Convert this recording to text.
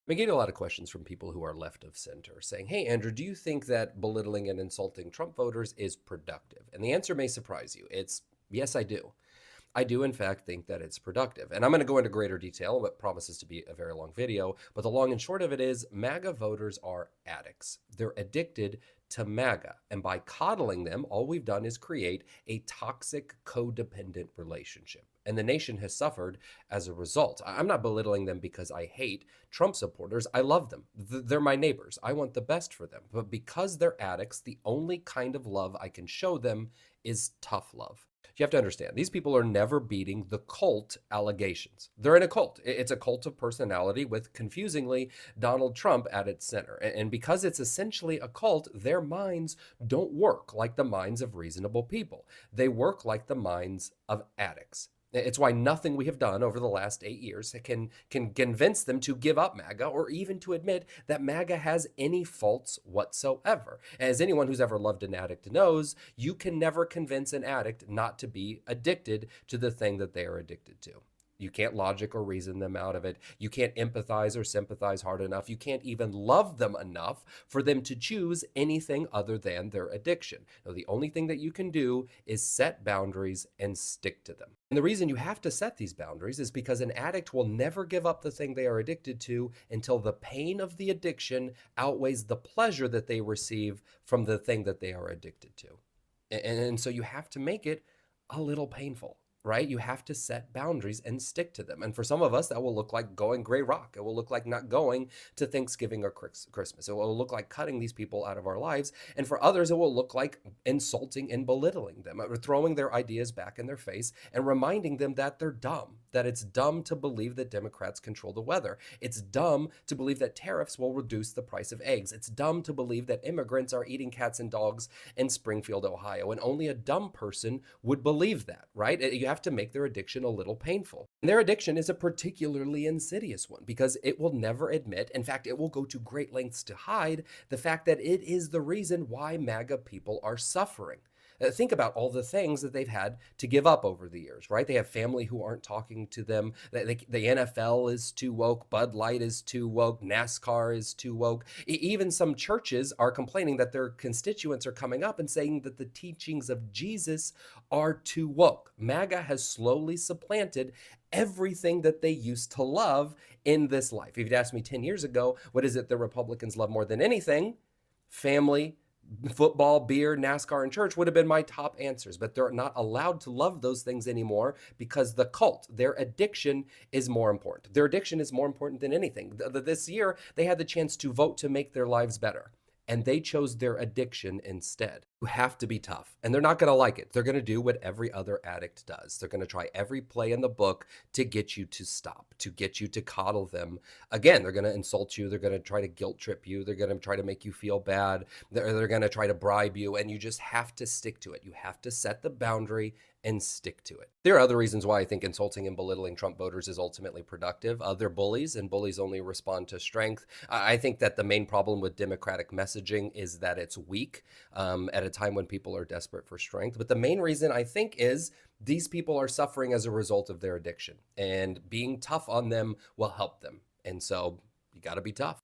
I get a lot of questions from people who are left of center saying, "Hey, Andrew, do you think that belittling and insulting Trump voters is productive?" And the answer may surprise you. It's yes, I do. I do, in fact, think that it's productive. And I'm going to go into greater detail, what promises to be a very long video. But the long and short of it is MAGA voters are addicts. They're addicted to MAGA. And by coddling them, all we've done is create a toxic, codependent relationship. And the nation has suffered as a result. I'm not belittling them because I hate Trump supporters. I love them. They're my neighbors. I want the best for them. But because they're addicts, the only kind of love I can show them is tough love. You have to understand, these people are never beating the cult allegations. They're in a cult. It's a cult of personality with, confusingly, Donald Trump at its center. And because it's essentially a cult, their minds don't work like the minds of reasonable people. They work like the minds of addicts. It's why nothing we have done over the last 8 years can convince them to give up MAGA or even to admit that MAGA has any faults whatsoever. As anyone who's ever loved an addict knows, you can never convince an addict not to be addicted to the thing that they are addicted to. You can't logic or reason them out of it. You can't empathize or sympathize hard enough. You can't even love them enough for them to choose anything other than their addiction. Now, the only thing that you can do is set boundaries and stick to them. And the reason you have to set these boundaries is because an addict will never give up the thing they are addicted to until the pain of the addiction outweighs the pleasure that they receive from the thing that they are addicted to. And so you have to make it a little painful, right? You have to set boundaries and stick to them. And for some of us, that will look like going gray rock. It will look like not going to Thanksgiving or Christmas. It will look like cutting these people out of our lives. And for others, it will look like insulting and belittling them, or throwing their ideas back in their face and reminding them that they're dumb, that it's dumb to believe that Democrats control the weather. It's dumb to believe that tariffs will reduce the price of eggs. It's dumb to believe that immigrants are eating cats and dogs in Springfield, Ohio. And only a dumb person would believe that, right? You have to make their addiction a little painful. And their addiction is a particularly insidious one because it will never admit, in fact, it will go to great lengths to hide the fact that it is the reason why MAGA people are suffering. Think about all the things that they've had to give up over the years, right? They have family who aren't talking to them. The NFL is too woke. Bud Light is too woke. NASCAR is too woke. Even some churches are complaining that their constituents are coming up and saying that the teachings of Jesus are too woke. MAGA has slowly supplanted everything that they used to love in this life. If you'd asked me 10 years ago, what is it that Republicans love more than anything? Family, football, beer, NASCAR, and church would have been my top answers, but they're not allowed to love those things anymore because the cult, their addiction is more important. Their addiction is more important than anything. This year, they had the chance to vote to make their lives better, and they chose their addiction instead. You have to be tough, and they're not going to like it. They're going to do what every other addict does. They're going to try every play in the book to get you to stop, to get you to coddle them. Again, they're going to insult you. They're going to try to guilt trip you. They're going to try to make you feel bad. They're going to try to bribe you, and you just have to stick to it. You have to set the boundary and stick to it. There are other reasons why I think insulting and belittling Trump voters is ultimately productive. They're bullies, and bullies only respond to strength. I think that the main problem with Democratic messaging is that it's weak at a time when people are desperate for strength. But the main reason I think is these people are suffering as a result of their addiction, and being tough on them will help them. And so you got to be tough.